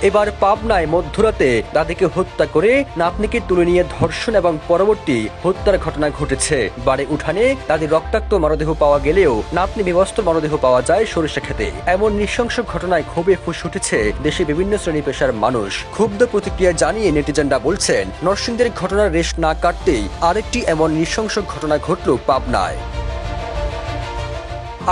এবার পাবনায় মধ্যরাতে দাদিকে হত্যা করে নাতনিকে তুলে নিয়ে ধর্ষণ এবং পরবর্তী হত্যার ঘটনা ঘটেছে। বাড়ি উঠানে দাদির রক্তাক্ত মরদেহ পাওয়া গেলেও নাতনি বিবস্ত্র মরদেহ পাওয়া যায় সরিষা ক্ষেতে। এমন নৃশংস ঘটনায় ক্ষোভে ফুঁসে উঠেছে দেশে বিভিন্ন শ্রেণী পেশার মানুষ। ক্ষুব্ধ প্রতিক্রিয়া জানিয়ে নেটিজেনরা বলছেন, নরসিংদীর ঘটনার রেশ না কাটতেই আরেকটি এমন নৃশংস ঘটনা ঘটল পাবনায়।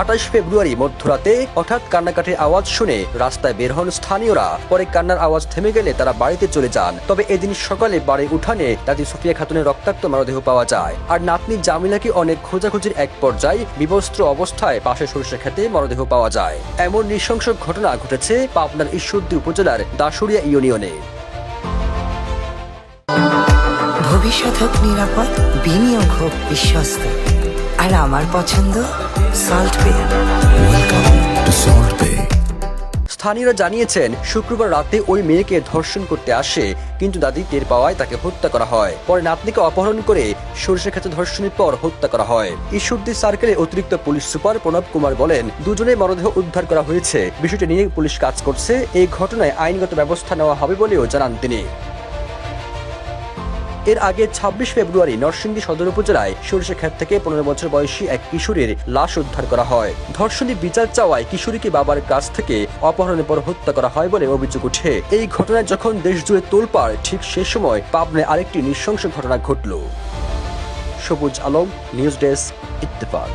28 ফেব্রুয়ারি মধ্যরাতে হঠাৎ কান্নাকাটির আওয়াজ শুনে রাস্তায় বের হন স্থানীয়রা। পরে কান্নার আওয়াজ থেমে গেলে তারা বাড়িতে চলে যান। তবে এদিন সকালে বাড়ির উঠানে দাদি সুফিয়া খাতুনের রক্তাক্ত মরদেহ পাওয়া যায়। আর নাতনি জামিলাকে অনেক খোঁজাখুঁজির এক পর্যায়ে বিবস্ত্র অবস্থায় পাশে সরিষা খেতে মরদেহ পাওয়া যায়। এমন নৃশংস ঘটনা ঘটেছে পাবনার ঈশ্বরদী উপজেলার দাসুরিয়া ইউনিয়নে। ভবিষ্যৎ হোক নিরাপদ, বিনিয়োগ হোক বিশ্বস্ত, আর আমার পছন্দ সল্ট বে। স্থানীয়রা জানিয়েছেন, শুক্রবার রাতে ওই মেয়েকে ধর্ষণ করতে আসে, কিন্তু দাদি টের পাওয়ায় তাকে হত্যা করা হয়। পরে নাতনিকে অপহরণ করে সরিষা ক্ষেতে ধর্ষণের পর হত্যা করা হয়। ঈশ্বরদী সার্কেলে অতিরিক্ত পুলিশ সুপার প্রণব কুমার বলেন, দুজনের মরদেহ উদ্ধার করা হয়েছে। বিষয়টি নিয়ে পুলিশ কাজ করছে। এই ঘটনায় আইনগত ব্যবস্থা নেওয়া হবে বলেও জানান তিনি। এর আগে 26 ফেব্রুয়ারি নরসিংদী সদর উপজেলায় সরিষা ক্ষেত থেকে 15 বছর বয়সী এক কিশোরীর লাশ উদ্ধার করা হয়। ধর্ষণী বিচার চাওয়ায় কিশোরীকে বাবার কাছ থেকে অপহরণের পর হত্যা করা হয় বলে অভিযোগ ওঠে। এই ঘটনায় যখন দেশ জুড়ে তোলপাড়, ঠিক সে সময় পাবনায় আরেকটি নৃশংস ঘটনা ঘটল। সবুজ আলম, নিউজ ডেস্ক, ইত্তেফাক।